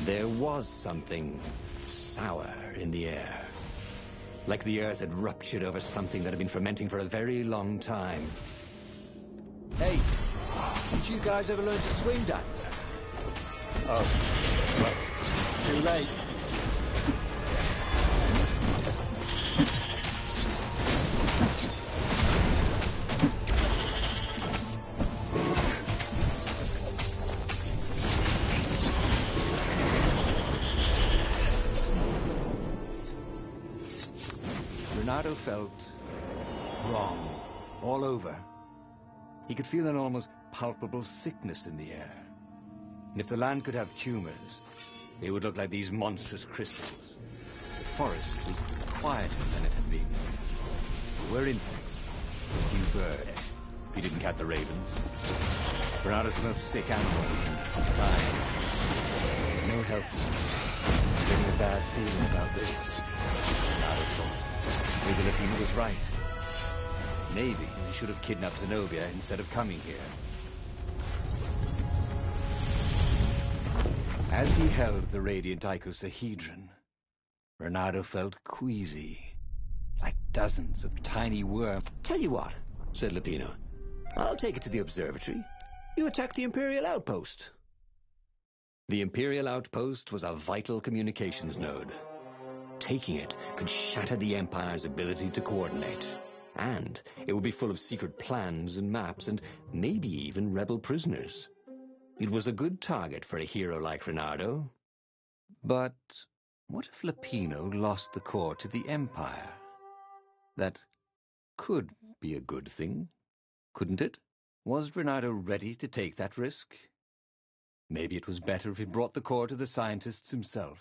There was something sour in the air. Like the earth had ruptured over something that had been fermenting for a very long time. Hey, did you guys ever learn to swing dance? Oh, well, too late. Renato felt wrong all over. He could feel an almost palpable sickness in the air. And if the land could have tumors, they would look like these monstrous crystals. The forest was quieter than it had been. There were insects, a few birds, if you didn't count the ravens. Renato smelled sick animals and dying. No help. Getting a bad feeling about this. Renato thought. Maybe Lapina was right. Maybe he should have kidnapped Zenobia instead of coming here. As he held the radiant icosahedron, Renato felt queasy, like dozens of tiny worms. Tell you what, said Lapino. I'll take it to the observatory. You attack the Imperial outpost. The Imperial outpost was a vital communications node. Taking it could shatter the Empire's ability to coordinate. And it would be full of secret plans and maps and maybe even rebel prisoners. It was a good target for a hero like Renato. But what if Lapino lost the core to the Empire? That could be a good thing, couldn't it? Was Renato ready to take that risk? Maybe it was better if he brought the core to the scientists himself.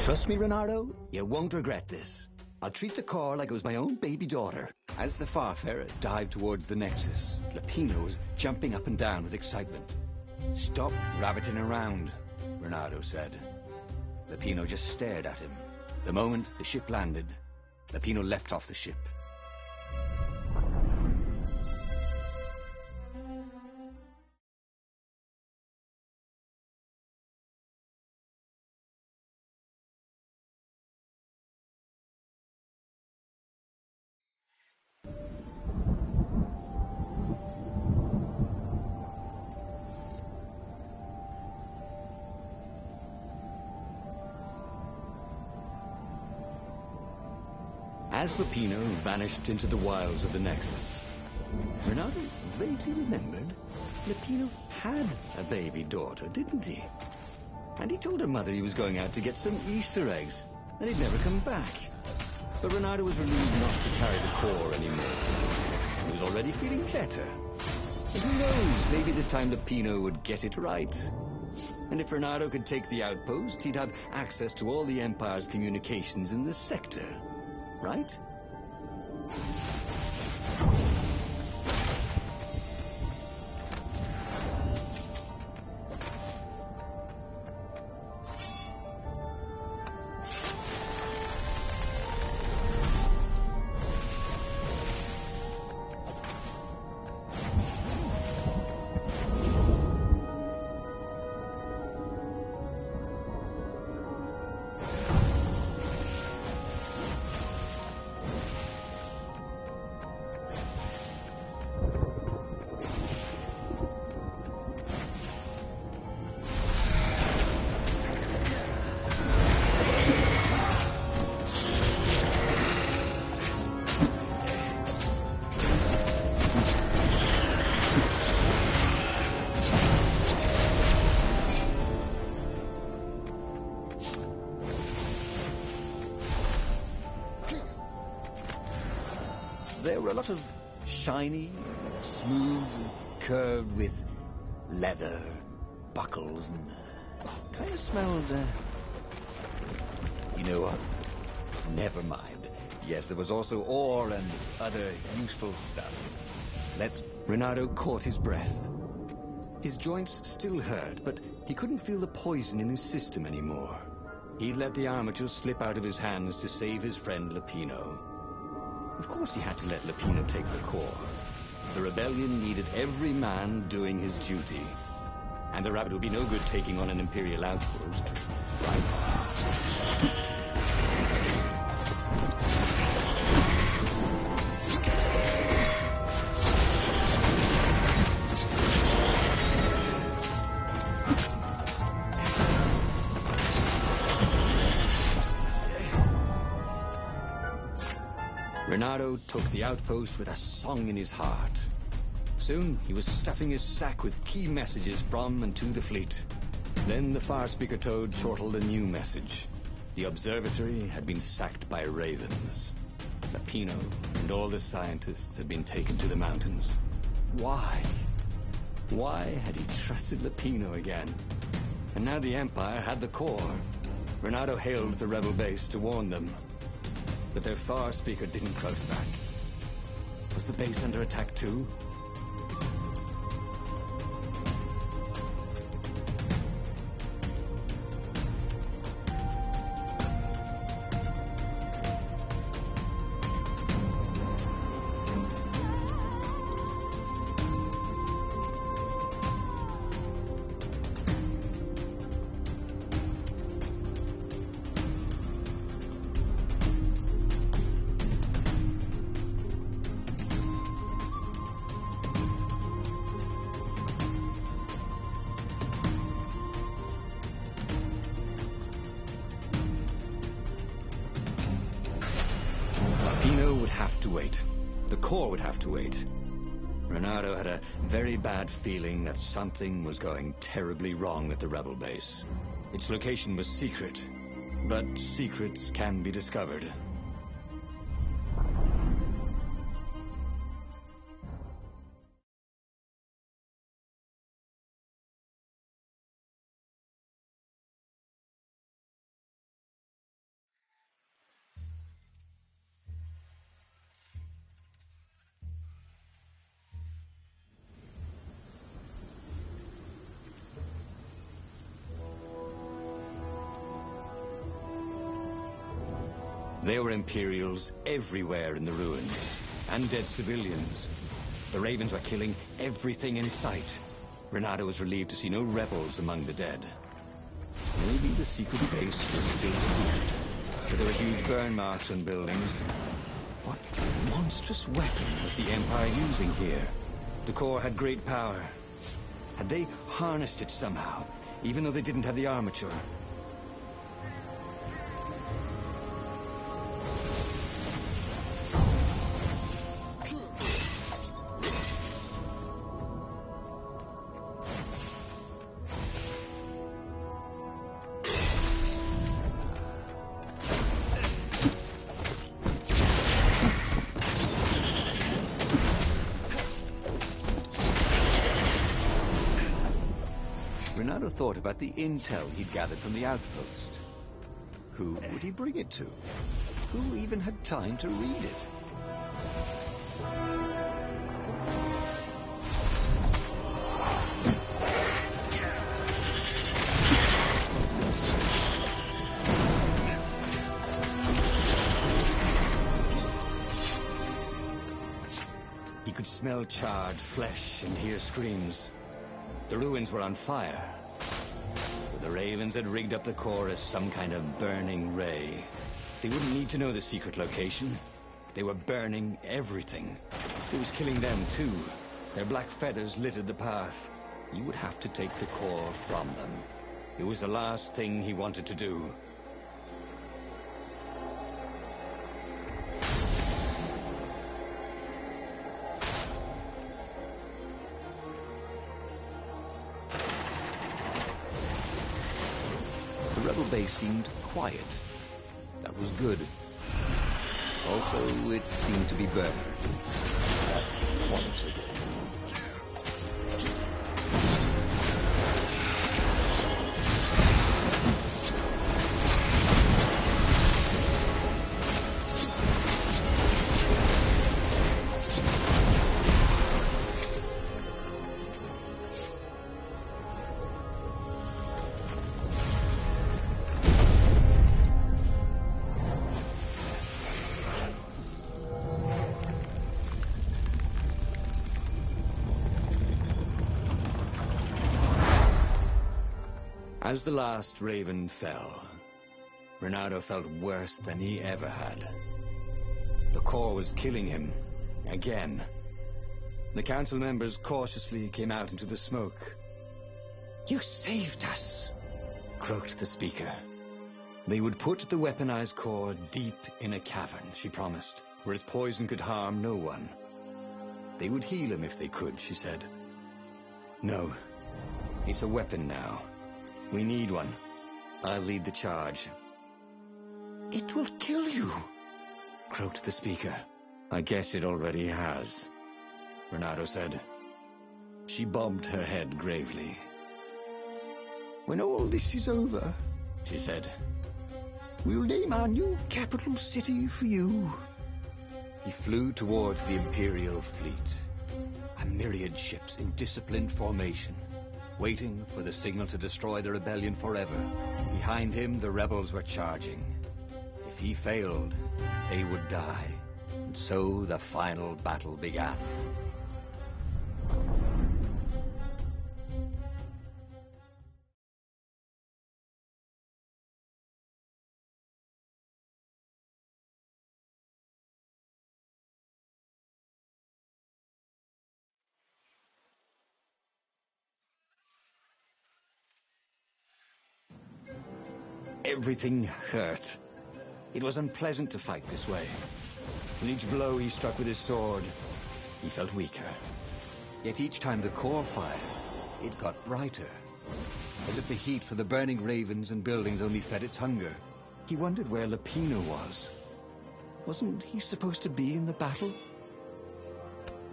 Trust me, Renato, you won't regret this. I'll treat the core like it was my own baby daughter. As the Farfarer dived towards the Nexus, Lapino was jumping up and down with excitement. Stop rabbiting around, Renato said. Lapino just stared at him. The moment the ship landed, Lapino leapt off the ship. As Lapino vanished into the wilds of the Nexus, Renato vaguely remembered Lapino had a baby daughter, didn't he? And he told her mother he was going out to get some Easter eggs, and he'd never come back. But Renato was relieved not to carry the core anymore. He was already feeling better. And who knows, maybe this time Lapino would get it right. And if Renato could take the outpost, he'd have access to all the Empire's communications in the sector. Right? There were a lot of shiny, smooth, curved with leather, buckles, and kind of smelled, you know what? Never mind. Yes, there was also ore and other useful stuff. Renato caught his breath. His joints still hurt, but he couldn't feel the poison in his system anymore. He'd let the armature slip out of his hands to save his friend Lupino. Of course he had to let Lupino take the core. The rebellion needed every man doing his duty. And the rabbit would be no good taking on an Imperial outpost, right? Renato took the outpost with a song in his heart. Soon, he was stuffing his sack with key messages from and to the fleet. Then the far speaker toad chortled a new message. The observatory had been sacked by ravens. Lupino and all the scientists had been taken to the mountains. Why? Why had he trusted Lupino again? And now the Empire had the core. Renato hailed the rebel base to warn them. But their far speaker didn't crouch back. Was the base under attack too? The core would have to wait. Renato had a very bad feeling that something was going terribly wrong at the rebel base. Its location was secret, but secrets can be discovered. There were Imperials everywhere in the ruins, and dead civilians. The Ravens were killing everything in sight. Renato was relieved to see no rebels among the dead. Maybe the secret base was still secret, but there were huge burn marks on buildings. What monstrous weapon was the Empire using here? The core had great power. Had they harnessed it somehow, even though they didn't have the armature? Renato thought about the intel he'd gathered from the outpost. Who would he bring it to? Who even had time to read it? He could smell charred flesh and hear screams. The ruins were on fire. The Ravens had rigged up the core as some kind of burning ray. They wouldn't need to know the secret location. They were burning everything. It was killing them too. Their black feathers littered the path. He would have to take the core from them. It was the last thing he wanted to do. The rebel base seemed quiet. That was good. Also, it seemed to be burned. That wasn't so good. As the last raven fell, Renato felt worse than he ever had. The core was killing him, again. The council members cautiously came out into the smoke. "You saved us," croaked the speaker. They would put the weaponized core deep in a cavern, she promised, where its poison could harm no one. They would heal him if they could, she said. No, it's a weapon now. We need one. I'll lead the charge. "It will kill you," croaked the speaker. "I guess it already has," Renato said. She bobbed her head gravely. "When all this is over," she said, "we'll name our new capital city for you." He flew towards the Imperial fleet, a myriad ships in disciplined formation, waiting for the signal to destroy the rebellion forever. Behind him, the rebels were charging. If he failed, they would die. And so the final battle began. Everything hurt. It was unpleasant to fight this way. With each blow he struck with his sword, he felt weaker. Yet each time the core fired, it got brighter. As if the heat for the burning ravens and buildings only fed its hunger. He wondered where Lupino was. Wasn't he supposed to be in the battle?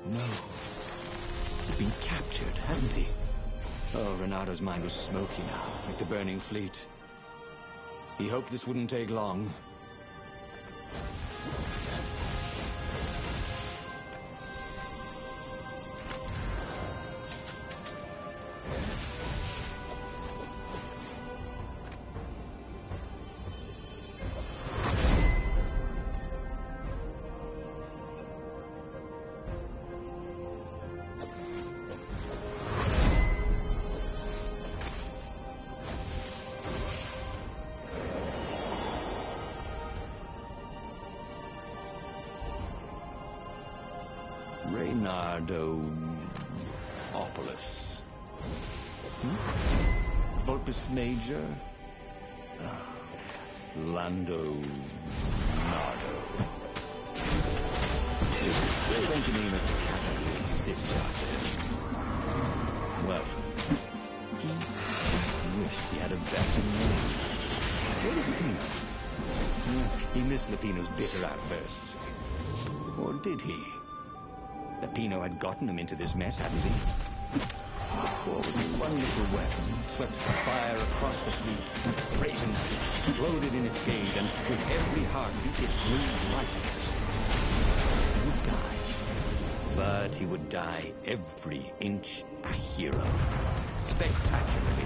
No. He'd been captured, hadn't he? Oh, Renato's mind was smoky now, like the burning fleet. He hoped this wouldn't take long. Reynardo-opolis. Vulpus Major? Lando Nardo. They're going to name a capital city after him. Well, he wished he had a better name. Where is Lupino? He missed Lupino's bitter outbursts. Or did he? Lupino had gotten him into this mess, hadn't he? The core was a wonderful weapon. It swept fire across the fleet. Ravens exploded in its gauge, and with every heartbeat it grew lighter. He would die. But he would die every inch a hero. Spectacularly,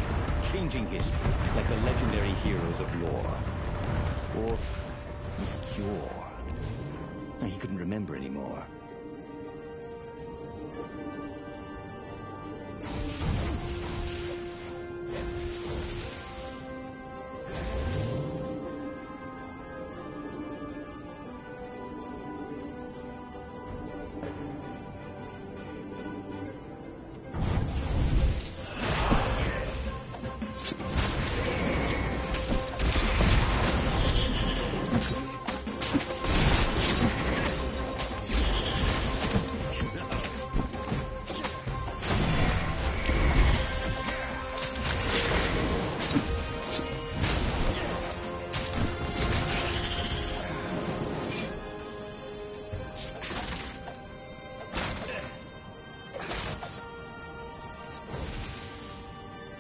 changing history, like the legendary heroes of yore. Or his cure. He couldn't remember anymore.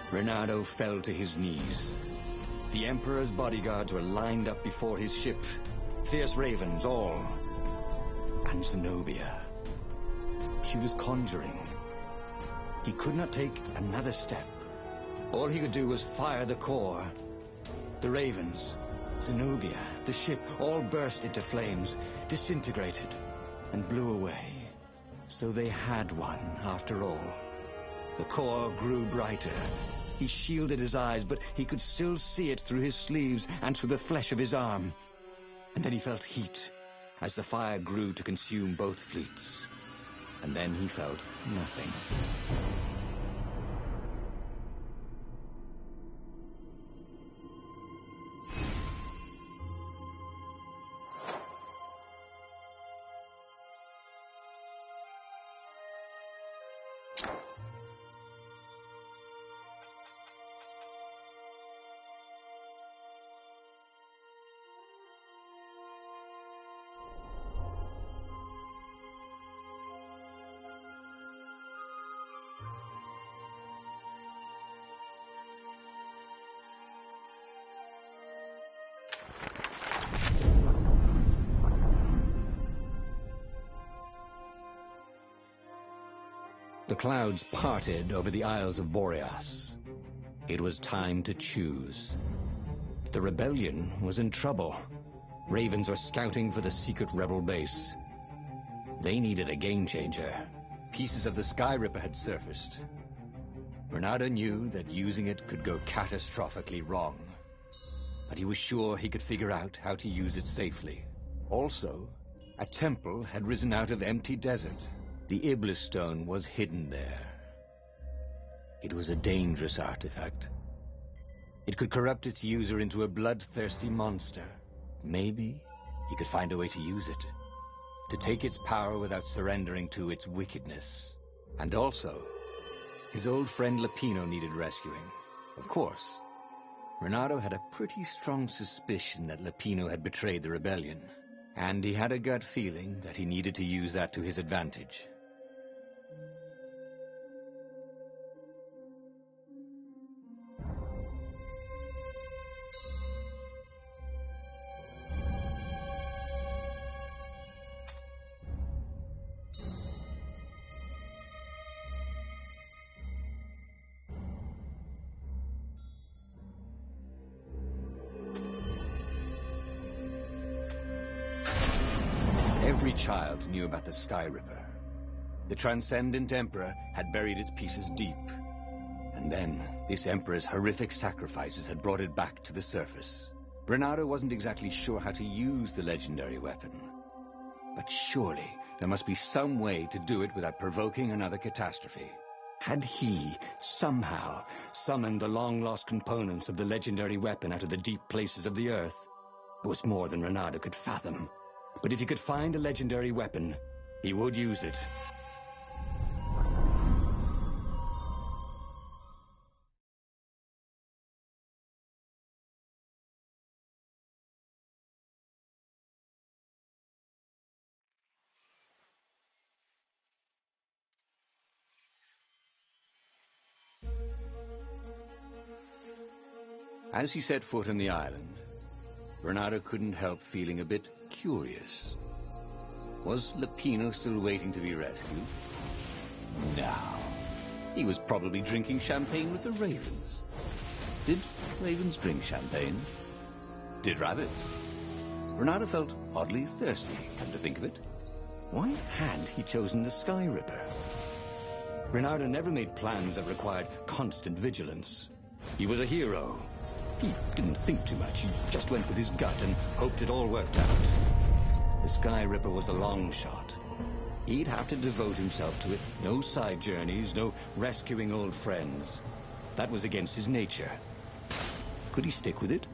Renato fell to his knees. The Emperor's bodyguards were lined up before his ship. Fierce ravens, all. And Zenobia. She was conjuring. He could not take another step. All he could do was fire the core. The ravens, Zenobia, the ship, all burst into flames, disintegrated, and blew away. So they had one, after all. The core grew brighter, He shielded his eyes, but he could still see it through his sleeves and through the flesh of his arm. And then he felt heat as the fire grew to consume both fleets. And then he felt nothing. The clouds parted over the Isles of Boreas. It was time to choose. The rebellion was in trouble. Ravens were scouting for the secret rebel base. They needed a game-changer. Pieces of the Sky Ripper had surfaced. Bernardo knew that using it could go catastrophically wrong. But he was sure he could figure out how to use it safely. Also, a temple had risen out of empty desert. The Iblis stone was hidden there. It was a dangerous artifact. It could corrupt its user into a bloodthirsty monster. Maybe he could find a way to use it, to take its power without surrendering to its wickedness. And also, his old friend Lupino needed rescuing. Of course, Renato had a pretty strong suspicion that Lupino had betrayed the rebellion, and he had a gut feeling that he needed to use that to his advantage. Every child knew about the Sky Ripper. The Transcendent Emperor had buried its pieces deep. And then, this Emperor's horrific sacrifices had brought it back to the surface. Bernardo wasn't exactly sure how to use the legendary weapon. But surely, there must be some way to do it without provoking another catastrophe. Had he, somehow, summoned the long-lost components of the legendary weapon out of the deep places of the Earth? It was more than Renato could fathom. But if he could find a legendary weapon, he would use it. As he set foot on the island, Bernardo couldn't help feeling a bit curious. Was Lupino still waiting to be rescued? No. He was probably drinking champagne with the ravens. Did ravens drink champagne? Did rabbits? Bernardo felt oddly thirsty, come to think of it. Why had he chosen the Sky Ripper? Bernardo never made plans that required constant vigilance. He was a hero. He didn't think too much. He just went with his gut and hoped it all worked out. The Sky Ripper was a long shot. He'd have to devote himself to it. No side journeys, no rescuing old friends. That was against his nature. Could he stick with it?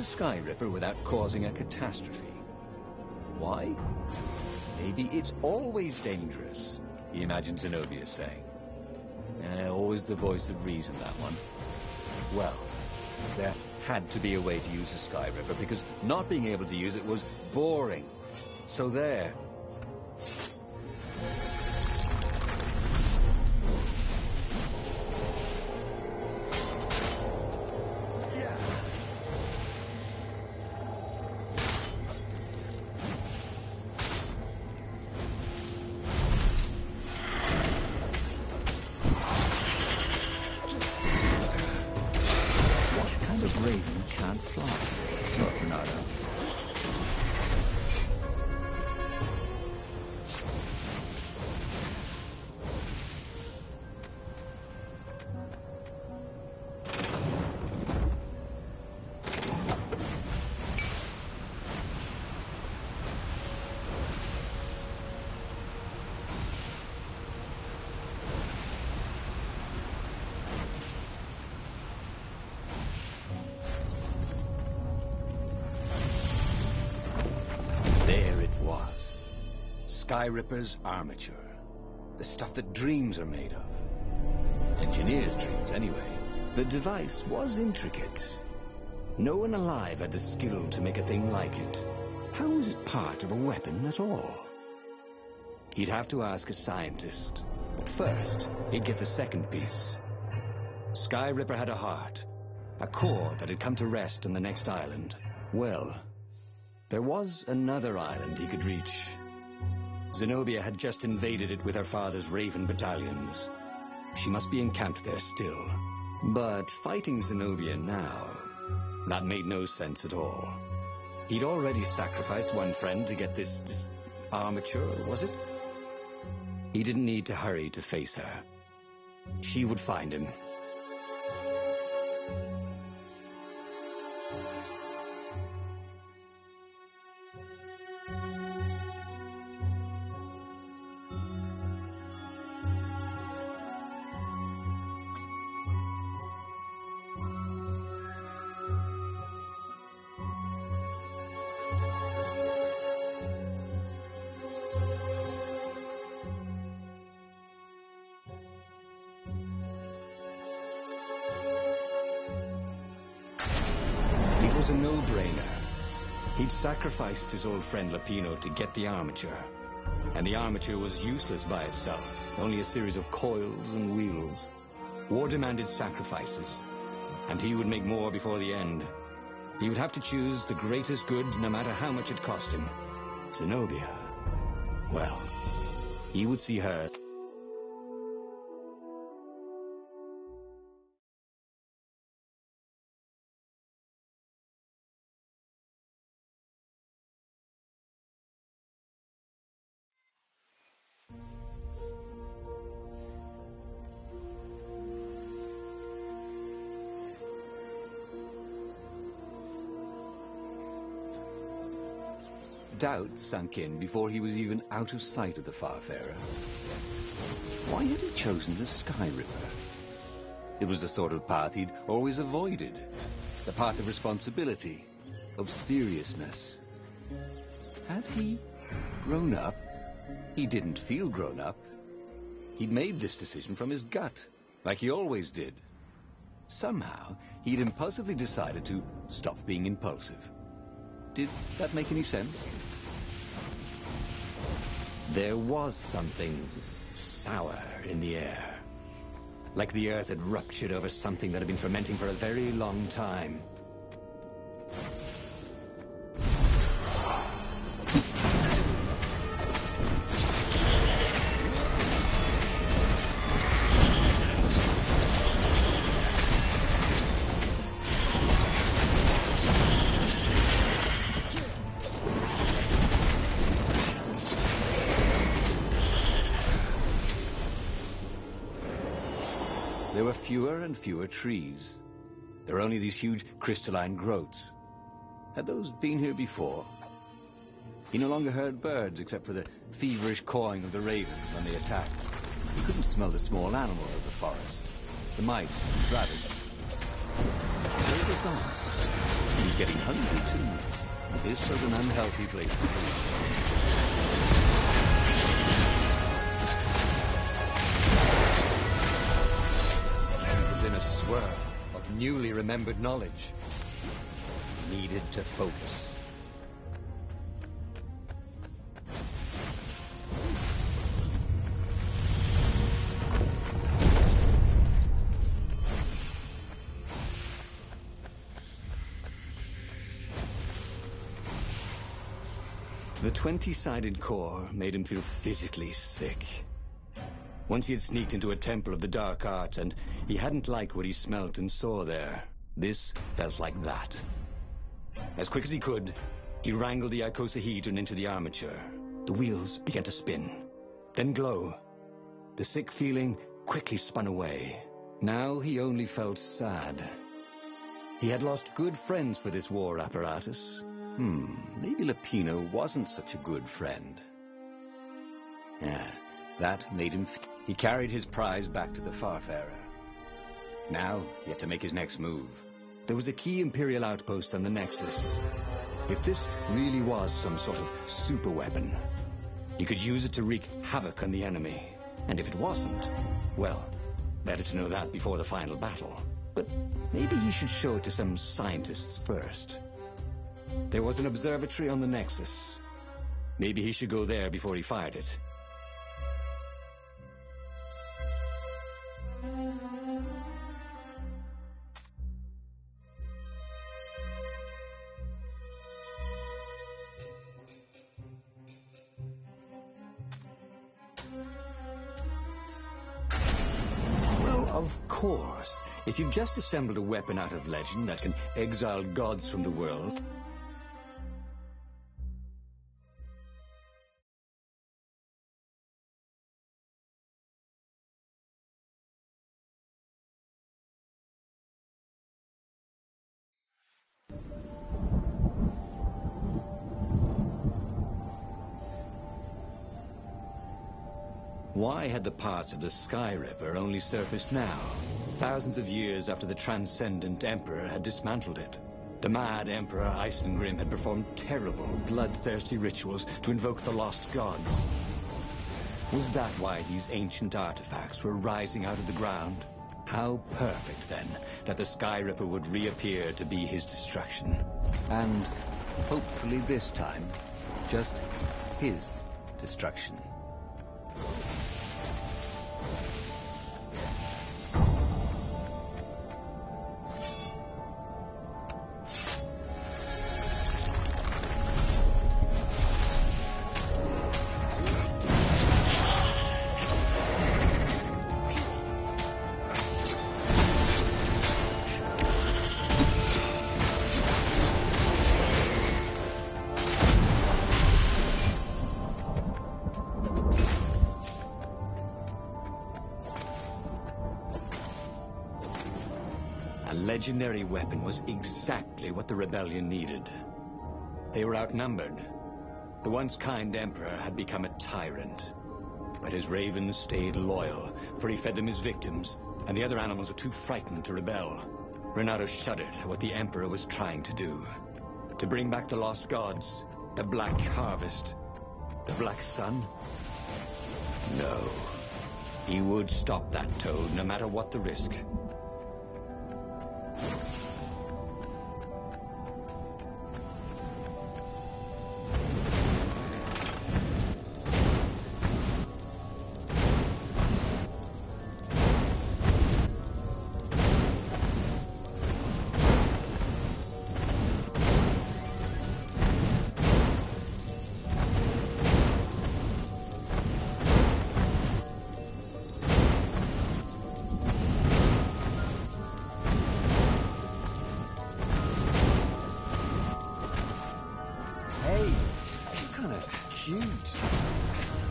Sky Ripper without causing a catastrophe. Why? Maybe it's always dangerous, he imagined Zenobia saying. Always the voice of reason, that one. Well, there had to be a way to use the Sky Ripper, because not being able to use it was boring. So there. Raven can't fly. Not Bernardo. Sky Ripper's armature. The stuff that dreams are made of. Engineers' dreams, anyway. The device was intricate. No one alive had the skill to make a thing like it. How was it part of a weapon at all? He'd have to ask a scientist. But first, he'd get the second piece. Sky Ripper had a heart. A core that had come to rest on the next island. Well, there was another island he could reach. Zenobia had just invaded it with her father's Raven battalions. She must be encamped there still. But fighting Zenobia now, that made no sense at all. He'd already sacrificed one friend to get this armature, was it? He didn't need to hurry to face her. She would find him. It was a no-brainer. He'd sacrificed his old friend Lapino to get the armature. And the armature was useless by itself, only a series of coils and wheels. War demanded sacrifices, and he would make more before the end. He would have to choose the greatest good, no matter how much it cost him. Zenobia. Well, he would see her. Doubt sunk in before he was even out of sight of the Farfarer. Why had he chosen the Sky Ripper? It was the sort of path he'd always avoided. The path of responsibility, of seriousness. Had he grown up? He didn't feel grown up. He'd made this decision from his gut, like he always did. Somehow, he'd impulsively decided to stop being impulsive. Did that make any sense? There was something sour in the air. Like the earth had ruptured over something that had been fermenting for a very long time. There were fewer and fewer trees. There were only these huge crystalline growths. Had those been here before? He no longer heard birds except for the feverish cawing of the ravens when they attacked. He couldn't smell the small animals of the forest, the mice and rabbits. Where had they gone? He was getting hungry too. This was an unhealthy place to be. In a swirl of newly remembered knowledge. needed to focus. The 20-sided core made him feel physically sick. Once he had sneaked into a temple of the dark arts, and he hadn't liked what he smelt and saw there. This felt like that. As quick as he could, he wrangled the icosahedron into the armature. The wheels began to spin, then glow. The sick feeling quickly spun away. Now he only felt sad. He had lost good friends for this war apparatus. Maybe Lapino wasn't such a good friend. Yeah, that made him... He carried his prize back to the Farfarer. Now, he had to make his next move. There was a key Imperial outpost on the Nexus. If this really was some sort of super weapon, he could use it to wreak havoc on the enemy. And if it wasn't, well, better to know that before the final battle. But maybe he should show it to some scientists first. There was an observatory on the Nexus. Maybe he should go there before he fired it. Well, of course. If you've just assembled a weapon out of legend that can exile gods from the world... Why had the parts of the Sky Ripper only surfaced now, thousands of years after the Transcendent Emperor had dismantled it? The mad Emperor Isengrim had performed terrible, bloodthirsty rituals to invoke the lost gods. Was that why these ancient artifacts were rising out of the ground? How perfect, then, that the Sky Ripper would reappear to be his destruction. And hopefully this time, just his destruction. Legendary weapon was exactly what the rebellion needed. They were outnumbered. The once kind emperor had become a tyrant. But his ravens stayed loyal, for he fed them his victims, and the other animals were too frightened to rebel. Renato shuddered at what the emperor was trying to do. To bring back the lost gods, a black harvest, the Black Sun? No. He would stop that toad, no matter what the risk.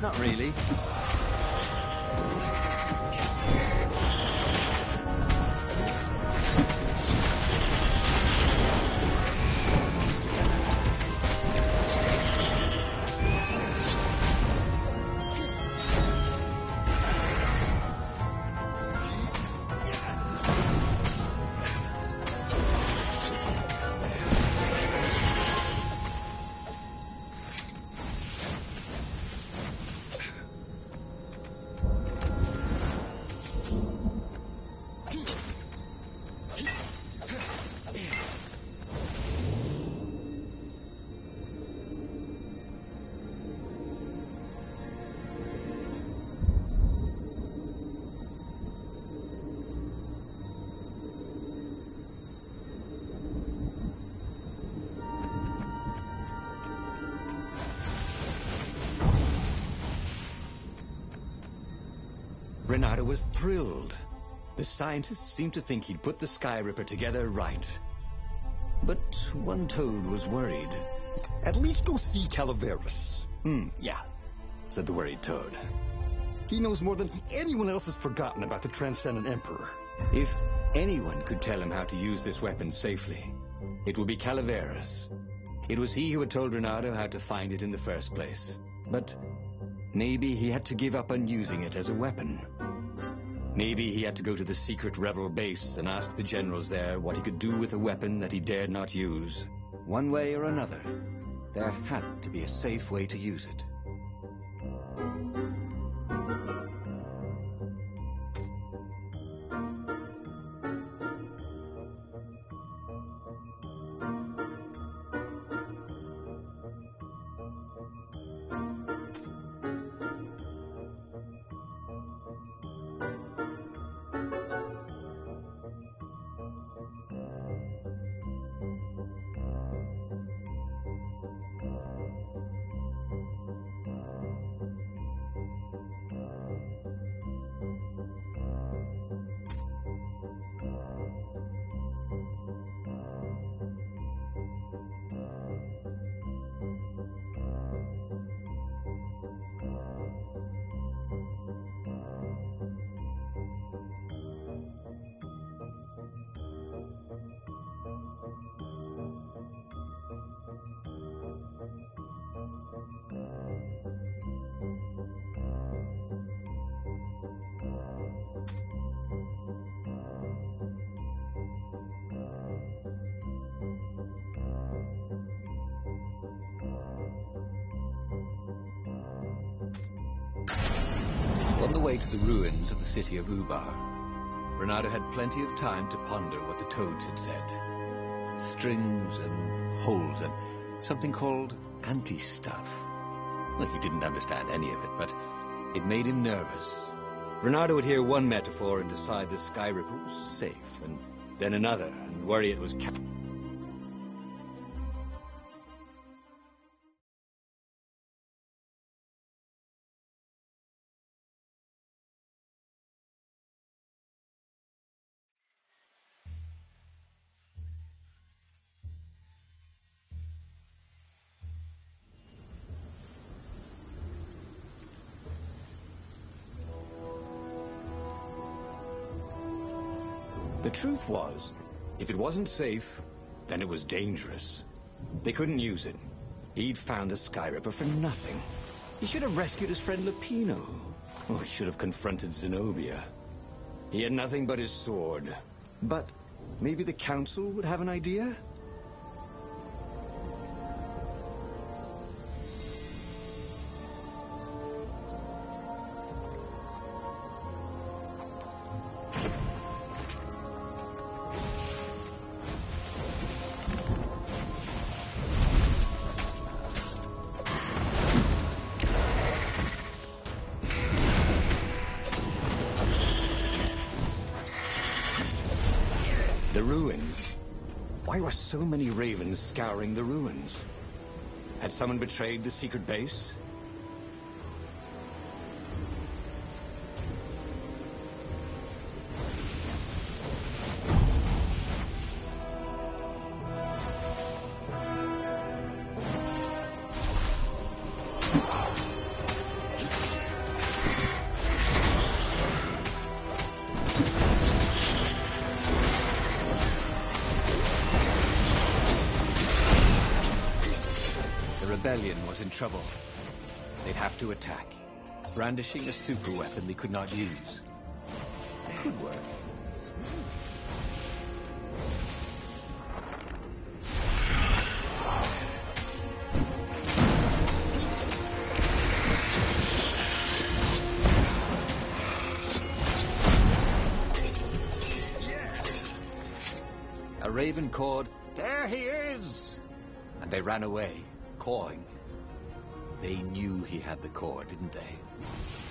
Not really. Renato was thrilled. The scientists seemed to think he'd put the Sky Ripper together right. But one Toad was worried. At least go see Calaveras. Yeah, said the worried Toad. He knows more than anyone else has forgotten about the Transcendent Emperor. If anyone could tell him how to use this weapon safely, it would be Calaveras. It was he who had told Renato how to find it in the first place. But maybe he had to give up on using it as a weapon. Maybe he had to go to the secret rebel base and ask the generals there what he could do with a weapon that he dared not use. One way or another, there had to be a safe way to use it. On the way to the ruins of the city of Ubar, Renato had plenty of time to ponder what the Toads had said. Strings and holes and something called anti-stuff. Well, he didn't understand any of it, but it made him nervous. Renato would hear one metaphor and decide the Sky Ripper was safe, and then another, and worry it was The truth was, if it wasn't safe, then it was dangerous. They couldn't use it. He'd found the Sky Ripper for nothing. He should have rescued his friend Lupino. Oh, he should have confronted Zenobia. He had nothing but his sword. But maybe the Council would have an idea? The ruins. Why were so many ravens scouring the ruins? Had someone betrayed the secret base? The rebellion was in trouble. They'd have to attack, brandishing a super weapon they could not use. It could work. A raven cawed, "There he is!" And they ran away, cawing. They knew he had the core, didn't they?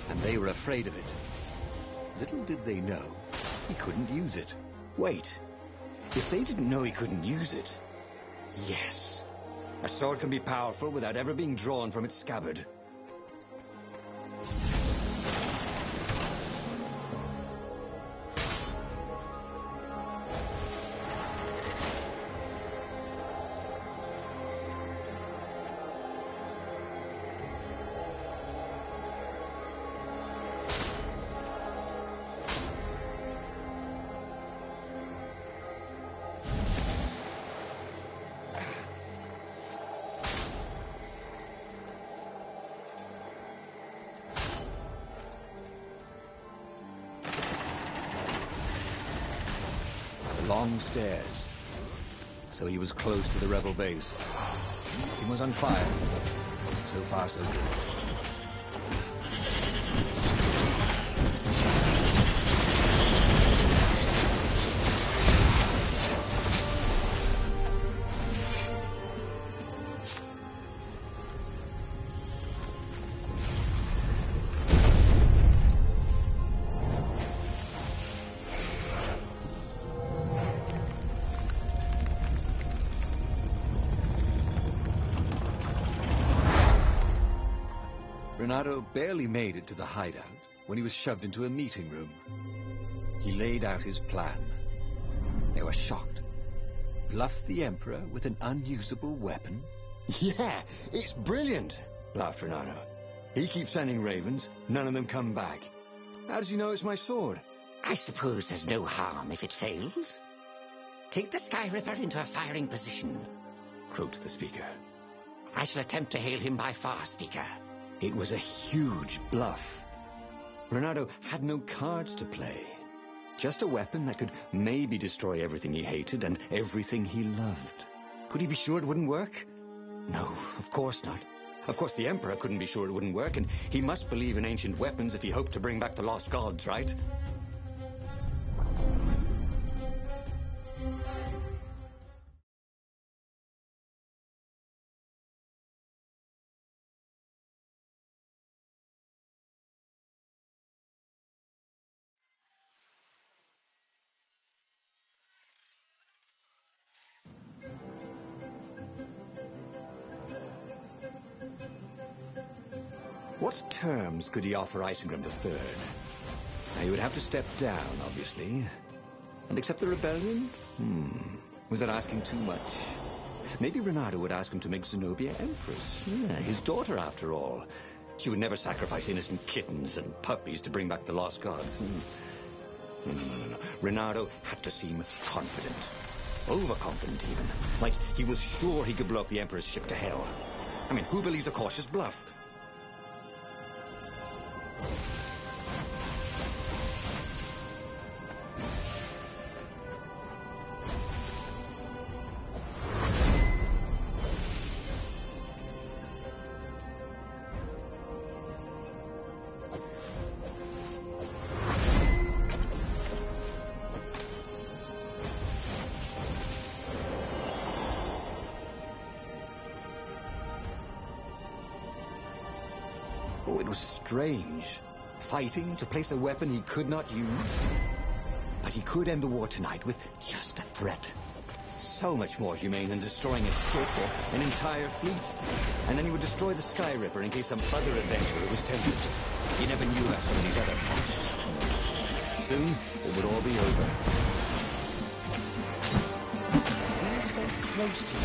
And they were afraid of it. Little did they know, he couldn't use it. Wait, if they didn't know he couldn't use it... Yes, a sword can be powerful without ever being drawn from its scabbard. long stairs. So he was close to the rebel base. He was on fire. So far, so good. Renato barely made it to the hideout when he was shoved into a meeting room. He laid out his plan. They were shocked. Bluff the Emperor with an unusable weapon? Yeah, it's brilliant, laughed Renato. He keeps sending ravens, none of them come back. How does he know it's my sword? I suppose there's no harm if it fails. Take the Sky Ripper into a firing position, Croaked the speaker. I shall attempt to hail him by far, Speaker. It was a huge bluff. Renato had no cards to play. Just a weapon that could maybe destroy everything he hated and everything he loved. Could he be sure it wouldn't work? No, of course not. Of course the Emperor couldn't be sure it wouldn't work, and he must believe in ancient weapons if he hoped to bring back the lost gods, right? What terms could he offer Isengrim III? Now, he would have to step down, obviously. And accept the rebellion? Was that asking too much? Maybe Renato would ask him to make Zenobia Empress. Yeah, his daughter, after all. She would never sacrifice innocent kittens and puppies to bring back the lost gods. No. Renato had to seem confident. Overconfident, even. Like he was sure he could blow up the Emperor's ship to hell. I mean, who believes a cautious bluff? Oh, it was strange. Fighting to place a weapon he could not use. But he could end the war tonight with just a threat. So much more humane than destroying a ship or an entire fleet. And then he would destroy the Sky Ripper in case some other adventurer was tempted. You never knew how some of these other plots. Soon, it would all be over. Where's that close to you?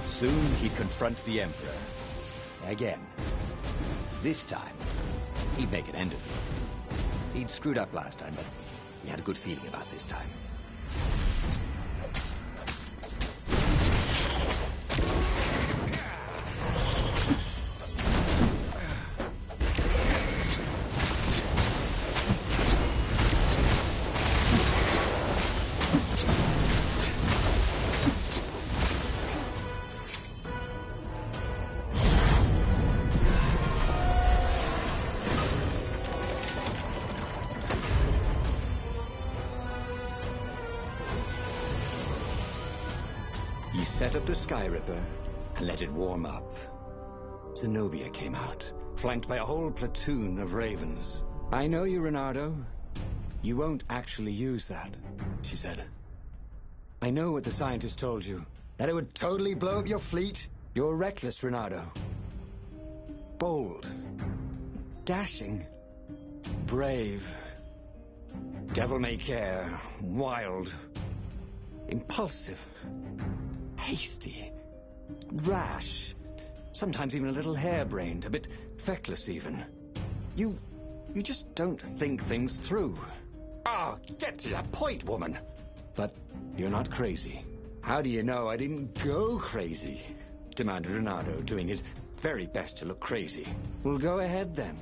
Soon he'd confront the Emperor. Again. This time, he'd make an end of it. He'd screwed up last time, but he had a good feeling about this time. He set up the Sky Ripper and let it warm up. Zenobia came out, flanked by a whole platoon of ravens. I know you, Renato. You won't actually use that, she said. I know what the scientist told you. That it would totally blow up your fleet. You're reckless, Renato. Bold. Dashing. Brave. Devil-may-care. Wild. Impulsive. Hasty. Rash. Sometimes even a little harebrained. A bit feckless, even. You just don't think things through. Oh, get to the point, woman. But you're not crazy. How do you know I didn't go crazy? Demanded Renato, doing his very best to look crazy. Well, go ahead then.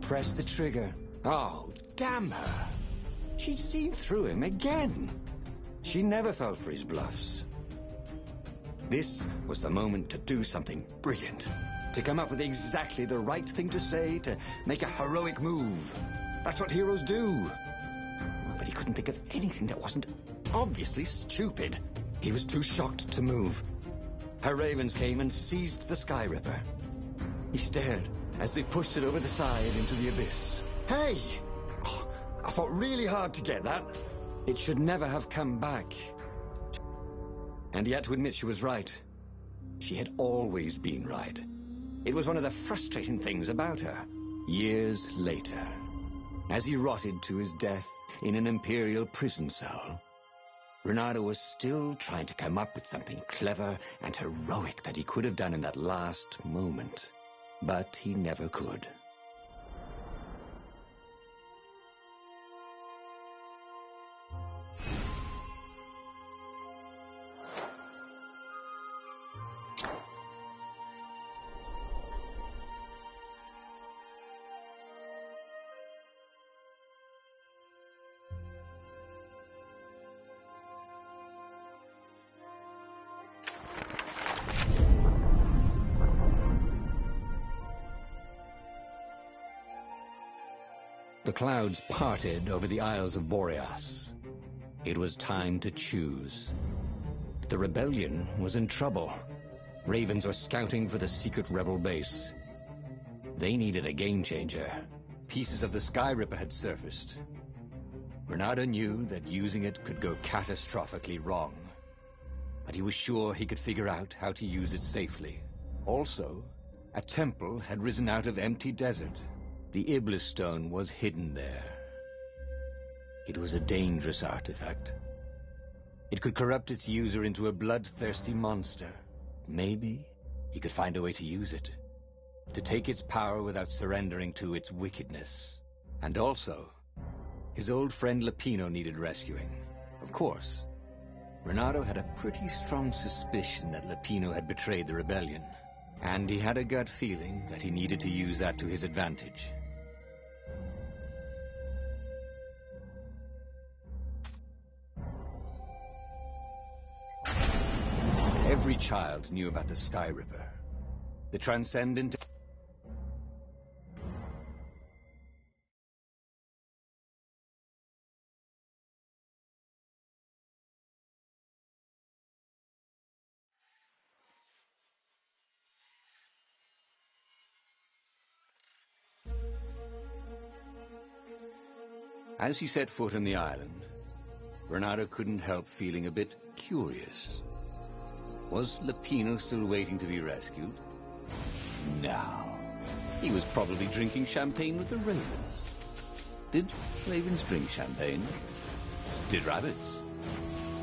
Press the trigger. Oh, damn her. She'd seen through him again. She never fell for his bluffs. This was the moment to do something brilliant. To come up with exactly the right thing to say, to make a heroic move. That's what heroes do. But he couldn't think of anything that wasn't obviously stupid. He was too shocked to move. Her ravens came and seized the Sky Ripper. He stared as they pushed it over the side into the abyss. Hey! Oh, I fought really hard to get that. It should never have come back. And he had to admit she was right. She had always been right. It was one of the frustrating things about her. Years later, as he rotted to his death in an Imperial prison cell, Renato was still trying to come up with something clever and heroic that he could have done in that last moment. But he never could. The clouds parted over the Isles of Boreas. It was time to choose. The rebellion was in trouble. Ravens were scouting for the secret rebel base. They needed a game changer. Pieces of the Sky Ripper had surfaced. Renato knew that using it could go catastrophically wrong. But he was sure he could figure out how to use it safely. Also, a temple had risen out of empty desert. The Iblis stone was hidden there. It was a dangerous artifact. It could corrupt its user into a bloodthirsty monster. Maybe he could find a way to use it, to take its power without surrendering to its wickedness. And also, his old friend Lupino needed rescuing. Of course, Renato had a pretty strong suspicion that Lupino had betrayed the rebellion, and he had a gut feeling that he needed to use that to his advantage. Every child knew about the Sky Ripper. The transcendent... As he set foot on the island, Renato couldn't help feeling a bit curious. Was Lupino still waiting to be rescued? No. He was probably drinking champagne with the ravens. Did ravens drink champagne? Did rabbits?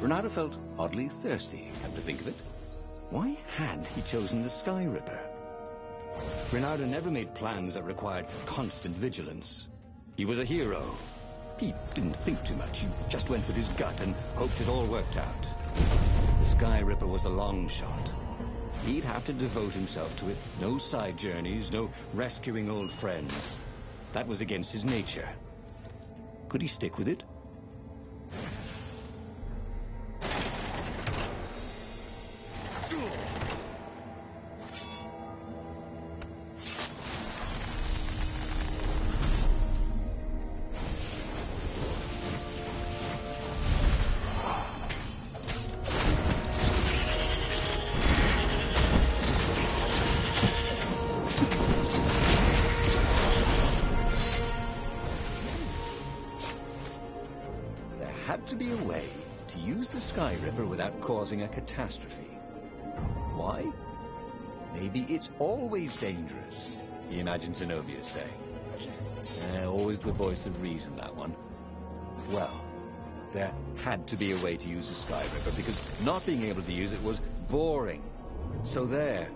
Renato felt oddly thirsty, come to think of it. Why had he chosen the Sky Ripper? Renato never made plans that required constant vigilance. He was a hero. He didn't think too much. He just went with his gut and hoped it all worked out. The Sky Ripper was a long shot. He'd have to devote himself to it. No side journeys, no rescuing old friends. That was against his nature. Could he stick with it? To be a way to use the Sky Ripper without causing a catastrophe. Why? Maybe it's always dangerous, he imagined Zenobia saying. Always the voice of reason, that one. Well, there had to be a way to use the Sky Ripper, because not being able to use it was boring. So there.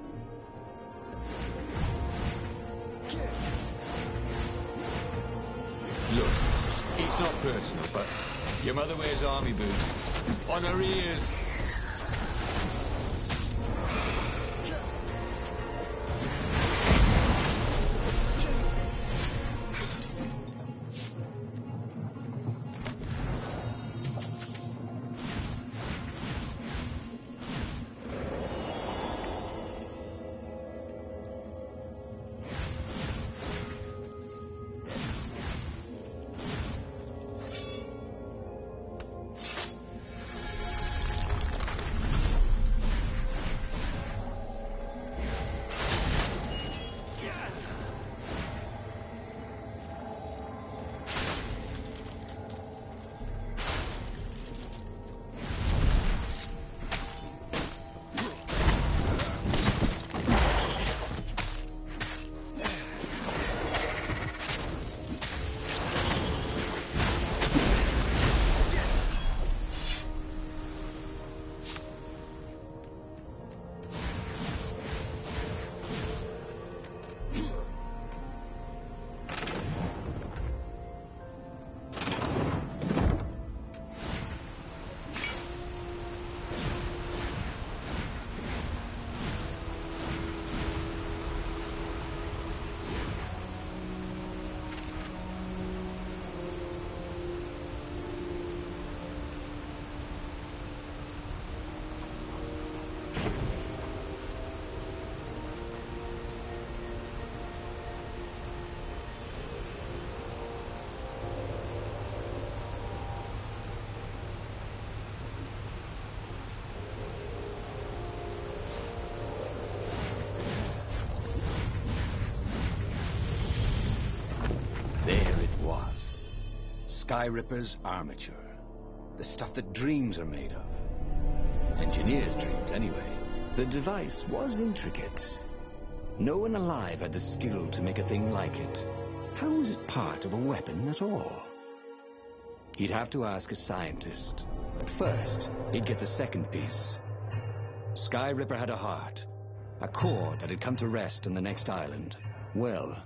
Look, it's not personal, but your mother wears army boots on her ears. Sky Ripper's armature. The stuff that dreams are made of. Engineers' dreams, anyway. The device was intricate. No one alive had the skill to make a thing like it. How was it part of a weapon at all? He'd have to ask a scientist. But first, he'd get the second piece. Sky Ripper had a heart. A core that had come to rest on the next island. Well,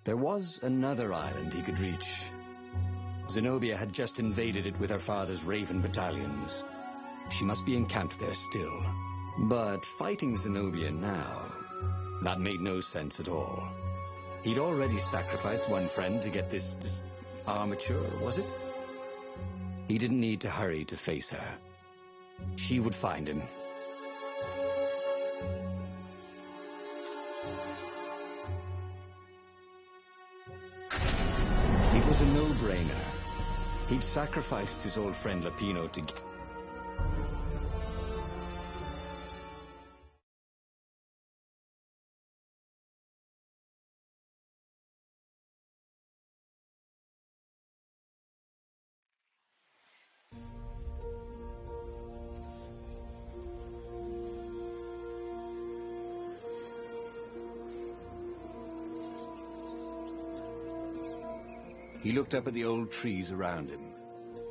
there was another island he could reach. Zenobia had just invaded it with her father's Raven battalions. She must be encamped there still. But fighting Zenobia now, that made no sense at all. He'd already sacrificed one friend to get this armature, was it? He didn't need to hurry to face her. She would find him. It was a no-brainer. He'd sacrificed his old friend Lapino to... He looked up at the old trees around him.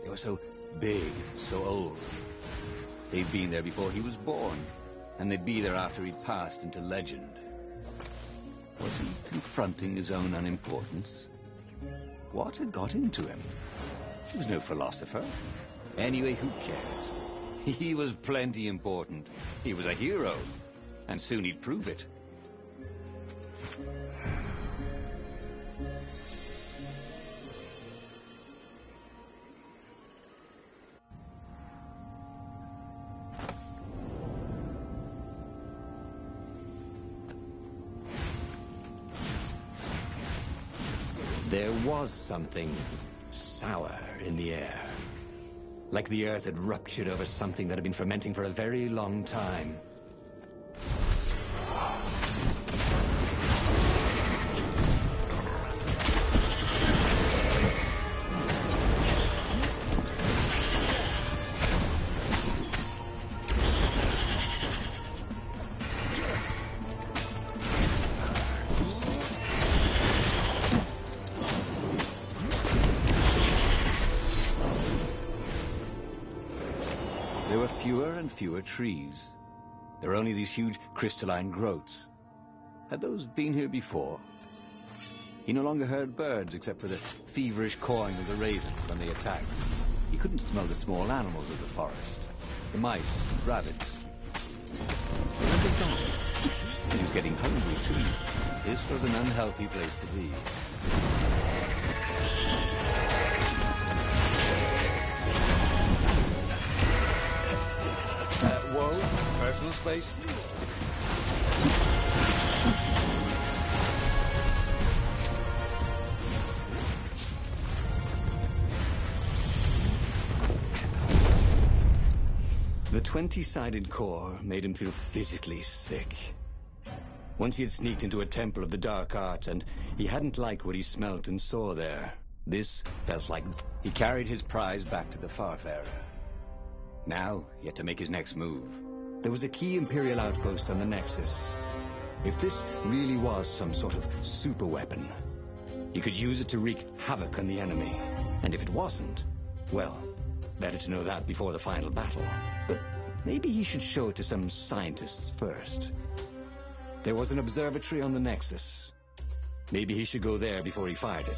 They were so big, so old. They'd been there before he was born, and they'd be there after he'd passed into legend. Was he confronting his own unimportance? What had got into him? He was no philosopher. Anyway, who cares? He was plenty important. He was a hero, and soon he'd prove it. There was something sour in the air. Like the earth had ruptured over something that had been fermenting for a very long time. There were fewer and fewer trees. There were only these huge crystalline growths. Had those been here before? He no longer heard birds except for the feverish cawing of the ravens when they attacked. He couldn't smell the small animals of the forest, the mice and rabbits. Where had they gone? He was getting hungry, too. This was an unhealthy place to be. Whoa, personal space? The 20-sided core made him feel physically sick. Once he had sneaked into a temple of the dark arts, and he hadn't liked what he smelt and saw there. This felt like... He carried his prize back to the Farfarer. Now, he had to make his next move. There was a key Imperial outpost on the Nexus. If this really was some sort of super weapon, he could use it to wreak havoc on the enemy. And if it wasn't, well, better to know that before the final battle. But maybe he should show it to some scientists first. There was an observatory on the Nexus. Maybe he should go there before he fired it.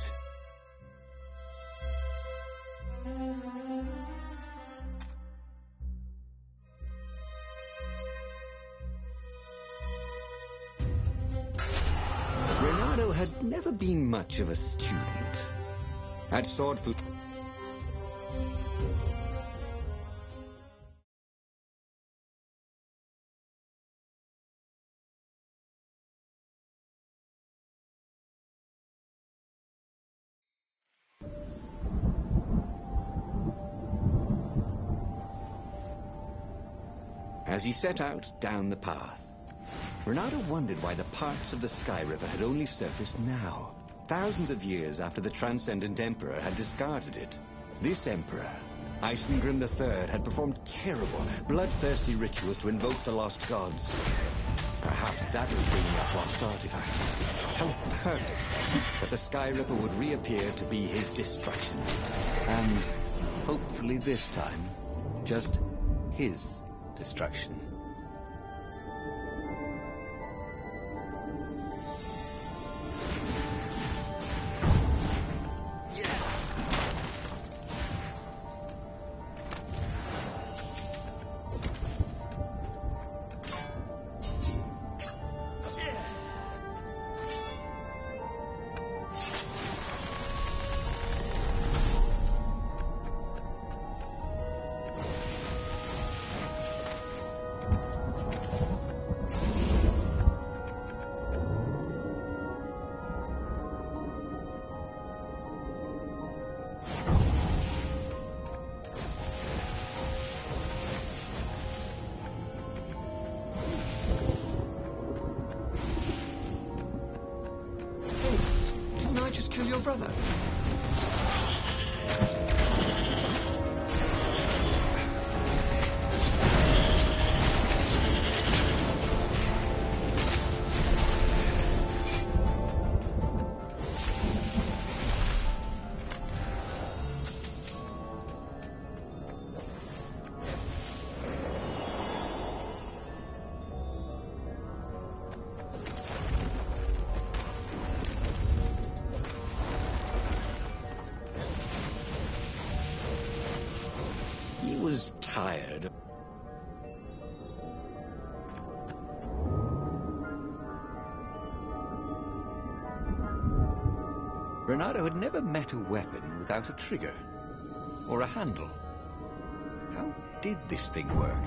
Renato had never been much of a student. At sword foot... As he set out down the path, Renato wondered why the parts of the Sky River had only surfaced now, thousands of years after the Transcendent Emperor had discarded it. This Emperor, Isengrim III, had performed terrible, bloodthirsty rituals to invoke the lost gods. Perhaps that was bringing up lost artifacts. How perfect that the Sky Ripper would reappear to be his destruction. And hopefully this time, just his destruction. Kill your brother. Was tired. Renato had never met a weapon without a trigger or a handle. How did this thing work?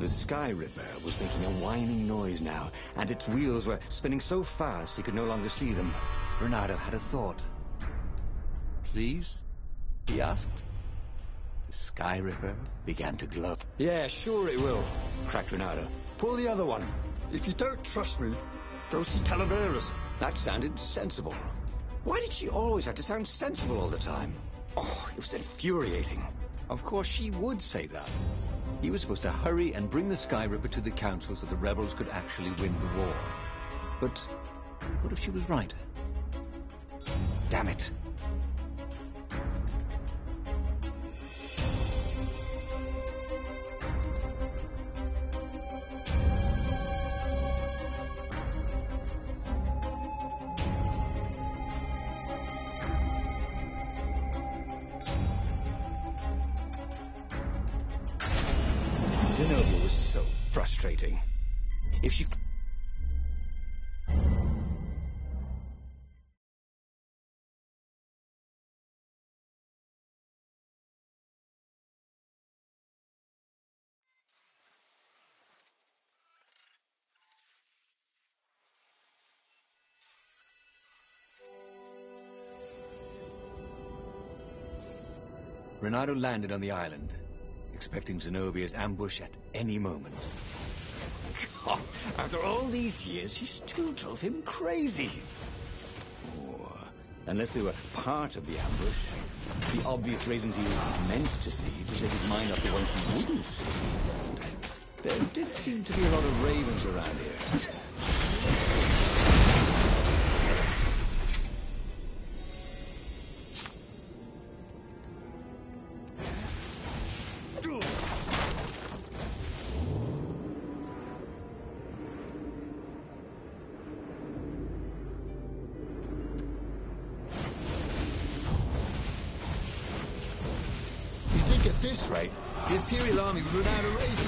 Sky Ripper was making a whining noise now, and its wheels were spinning so fast he could no longer see them. Renato had a thought. Please? He asked. The Sky Ripper began to glow. Yeah, sure it will, cracked Renato. Pull the other one. If you don't trust me, go see Calaveras. That sounded sensible. Why did she always have to sound sensible all the time? Oh, it was infuriating. Of course she would say that. He was supposed to hurry and bring the Sky Ripper to the Council so the rebels could actually win the war. But what if she was right? Damn it. Zenobia was so frustrating. If she... Renato landed on the island, expecting Zenobia's ambush at any moment. God, after all these years, she still drove him crazy. Oh, unless they were part of the ambush, the obvious reasons he was meant to see to set his mind off the ones he wouldn't see. There did seem to be a lot of ravens around here. At this rate, the Imperial Army would run out of ravens.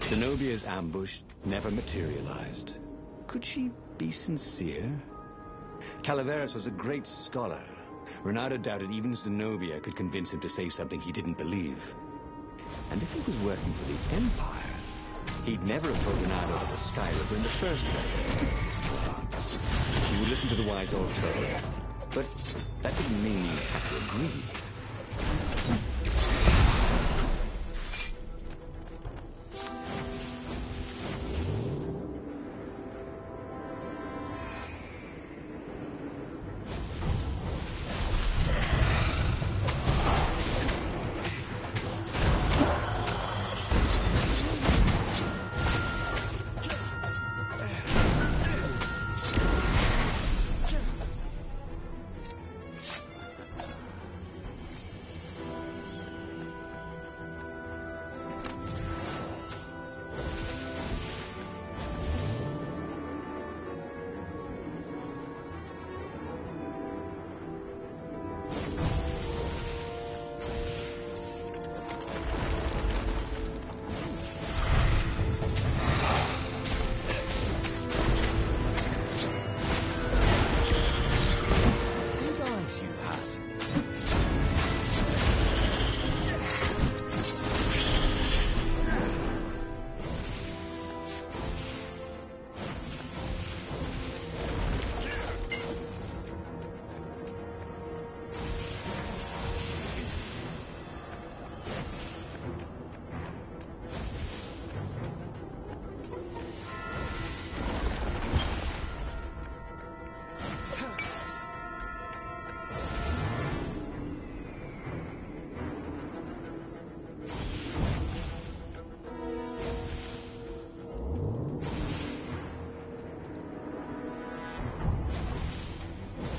Zenobia's ambush never materialized. Could she be sincere? Calaveras was a great scholar. Renato doubted even Zenobia could convince him to say something he didn't believe. And if he was working for the Empire, he'd never have told Renato of the Sky Ripper in the first place. He would listen to the wise old tale, but that didn't mean he had to agree.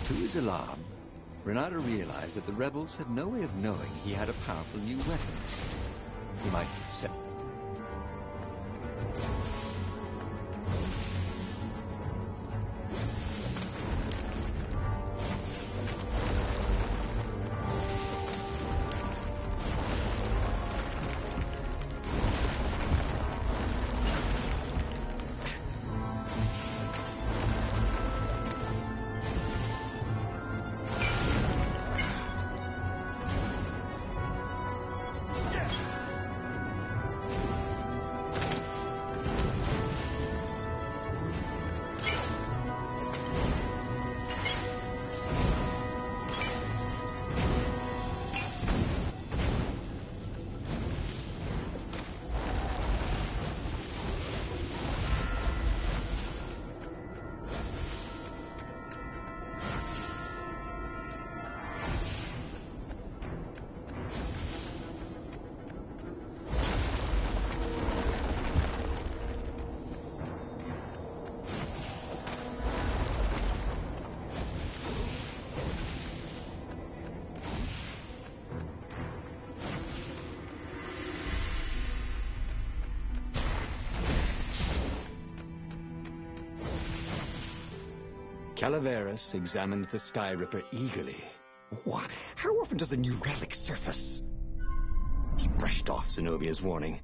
To his alarm, Renato realized that the rebels had no way of knowing he had a powerful new weapon. He might set... Calaveras examined the Sky Ripper eagerly. What? How often does a new relic surface? He brushed off Zenobia's warning.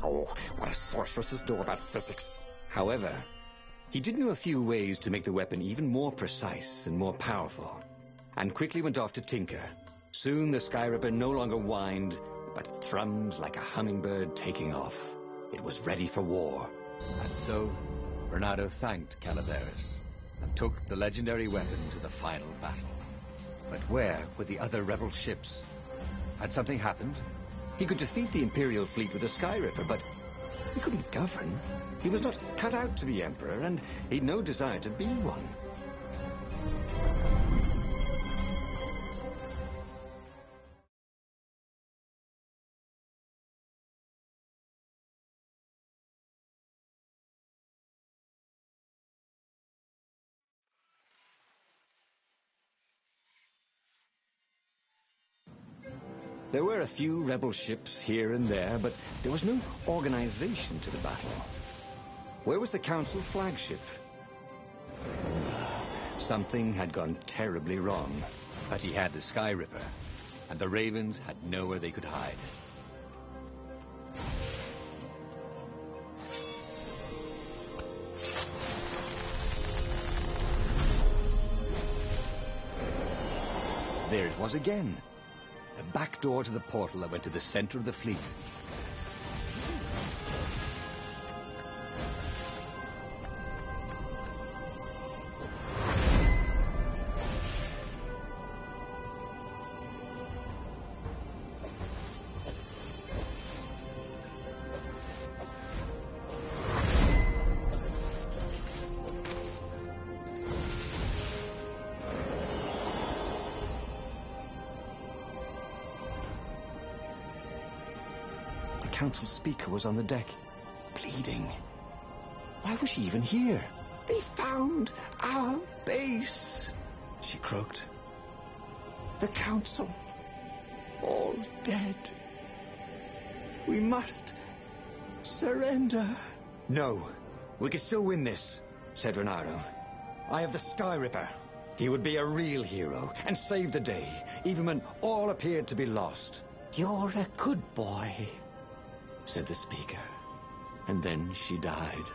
Oh, what does sorceresses know about physics? However, he did know a few ways to make the weapon even more precise and more powerful, and quickly went off to tinker. Soon the Sky Ripper no longer whined, but thrummed like a hummingbird taking off. It was ready for war. And so, Bernardo thanked Calaveras and took the legendary weapon to the final battle. But where were the other rebel ships? Had something happened? He could defeat the Imperial fleet with a Sky Ripper, but he couldn't govern. He was not cut out to be Emperor, and he'd no desire to be one. There were a few rebel ships here and there, but there was no organization to the battle. Where was the Council flagship? Something had gone terribly wrong. But he had the Sky Ripper, and the Ravens had nowhere they could hide. There it was again. The back door to the portal that went to the center of the fleet. Council speaker was on the deck, bleeding. Why was she even here? They found our base, she croaked. The Council, all dead. We must surrender. No, we could still win this, said Renato. I have the Sky Ripper. He would be a real hero and save the day, even when all appeared to be lost. You're a good boy, said the speaker, and then she died.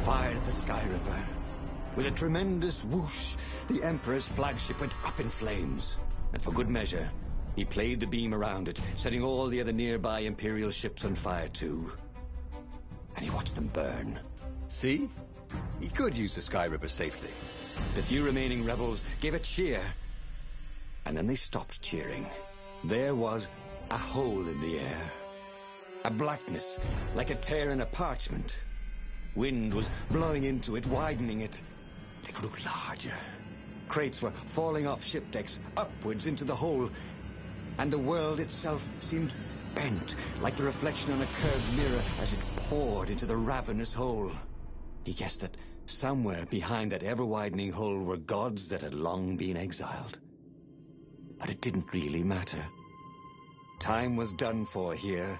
Fired the Sky Ripper. With a tremendous whoosh, the Emperor's flagship went up in flames. And for good measure, he played the beam around it, setting all the other nearby Imperial ships on fire too. And he watched them burn, See? He could use the Sky Ripper safely. The few remaining rebels gave a cheer, and then they stopped cheering. There was a hole in the air, a blackness like a tear in a parchment. Wind was blowing into it, widening it. It grew larger. Crates were falling off ship decks, upwards into the hole, and the world itself seemed bent, like the reflection on a curved mirror as it poured into the ravenous hole. He guessed that somewhere behind that ever-widening hole were gods that had long been exiled. But it didn't really matter. Time was done for here,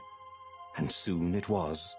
and soon it was.